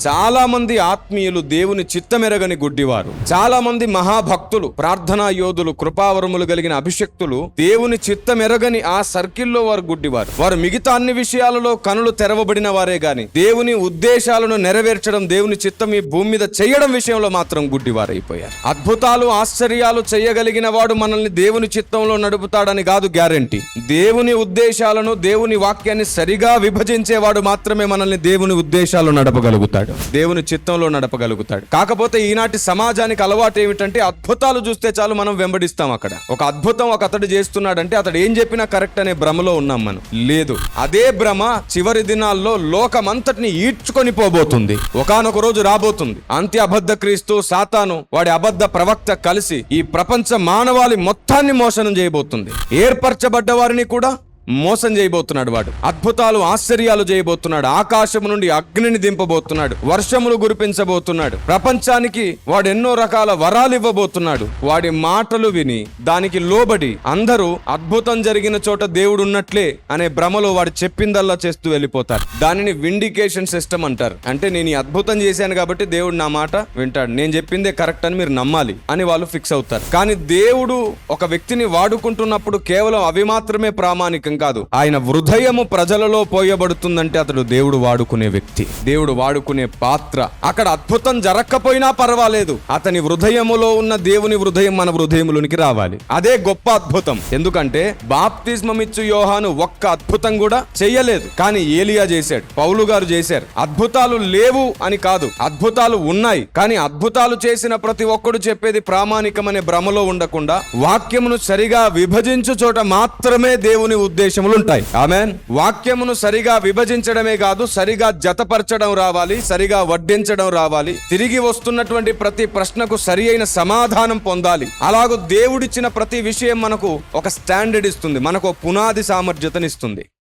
చాలా మంది ఆత్మీయులు దేవుని చిత్తమెరగని గుడ్డివారు. చాలా మంది మహాభక్తులు, ప్రార్థనా యోధులు, కృపావరములు కలిగిన అభిషక్తులు దేవుని చిత్తమెరగని ఆ సర్కిల్లో వారు గుడ్డివారు. వారు మిగతా అన్ని విషయాలలో కనులు తెరవబడిన వారే గాని దేవుని ఉద్దేశాలను నెరవేర్చడం, దేవుని చిత్తం ఈ భూమి మీద చేయడం విషయంలో మాత్రం గుడ్డివారైపోయారు. అద్భుతాలు, ఆశ్చర్యాలు చేయగలిగిన వాడు మనల్ని దేవుని చిత్తంలో నడుపుతాడని కాదు గ్యారెంటీ. దేవుని ఉద్దేశాలను, దేవుని వాక్యాన్ని సరిగా విభజించేవాడు మాత్రమే మనల్ని దేవుని ఉద్దేశాలు నడపగలుగుతాడు, దేవుని చిత్తంలో నడపగలుగుతాడు. కాకపోతే ఈనాటి సమాజానికి అలవాటు ఏమిటంటే అద్భుతాలు చూస్తే చాలు మనం వెంబడిస్తాం. అక్కడ ఒక అద్భుతం ఒక అతడు చేస్తున్నాడంటే అతడు ఏం చెప్పినా కరెక్ట్ అనే భ్రమలో ఉన్నాం మనం. లేదు, అదే భ్రమ చివరి దినాల్లో లోకమంతటిని ఈడ్చుకొని పోబోతుంది. ఒకానొక రోజు రాబోతుంది, అంత్య అబద్ధ క్రీస్తు, సాతాను, వాడి అబద్ధ ప్రవక్త కలిసి ఈ ప్రపంచ మానవాళి మొత్తాన్ని మోసనం చేయబోతుంది. ఏర్పరచబడ్డ వారిని కూడా మోసం చేయబోతున్నాడు. వాడు అద్భుతాలు, ఆశ్చర్యాలు చేయబోతున్నాడు. ఆకాశము నుండి అగ్నిని దింపబోతున్నాడు, వర్షములు కురిపించబోతున్నాడు. ప్రపంచానికి వాడు ఎన్నో రకాల వరాలు ఇవ్వబోతున్నాడు. వాడి మాటలు విని దానికి లోబడి అందరూ అద్భుతం జరిగిన చోట దేవుడు ఉన్నట్లే అనే భ్రమలో వాడు చెప్పిందల్లా చేస్తూ వెళ్ళిపోతారు. దానిని విండికేషన్ సిస్టమ్ అంటారు. అంటే నేను ఈ అద్భుతం చేశాను కాబట్టి దేవుడు నా మాట వింటాడు, నేను చెప్పిందే కరెక్ట్ అని మీరు నమ్మాలి అని వాళ్ళు ఫిక్స్ అవుతారు. కానీ దేవుడు ఒక వ్యక్తిని వాడుకుంటున్నప్పుడు కేవలం అవి మాత్రమే ప్రామాణికం కాదు. ఆయన హృదయము ప్రజలలో పోయబడుతుందంటే అతడు దేవుడు వాడుకునే వ్యక్తి, దేవుడు వాడుకునే పాత్ర. అక్కడ అద్భుతం జరగకపోయినా పర్వాలేదు, అతని హృదయములో ఉన్న దేవుని హృదయం మన హృదయములోనికి రావాలి. అదే గొప్ప అద్భుతం. ఎందుకంటే బాప్తిస్మమిచ్చు యోహాను ఒక్క అద్భుతం కూడా చెయ్యలేదు, కానీ ఏలియా చేశాడు, పౌలు గారు చేశారు. అద్భుతాలు లేవు అని కాదు, అద్భుతాలు ఉన్నాయి. కానీ అద్భుతాలు చేసిన ప్రతి ఒక్కడు చెప్పేది ప్రామాణికమనే భ్రమలో ఉండకుండా వాక్యమును సరిగా విభజించు చోట మాత్రమే దేవుని ఉద్దేశములు ఉంటాయి. ఆమేన్. వాక్యమును సరిగా విభజించడమే కాదు, సరిగా జతపరచడం రావాలి, సరిగా వడ్డించడం రావాలి. తిరిగి వస్తున్నటువంటి ప్రతి ప్రశ్నకు సరి అయిన సమాధానం పొందాలి. అలాగూ దేవుడిచ్చిన ప్రతి విషయం మనకు ఒక స్టాండర్డ్ ఇస్తుంది, మనకు పునాది సామర్థ్యతనిస్తుంది.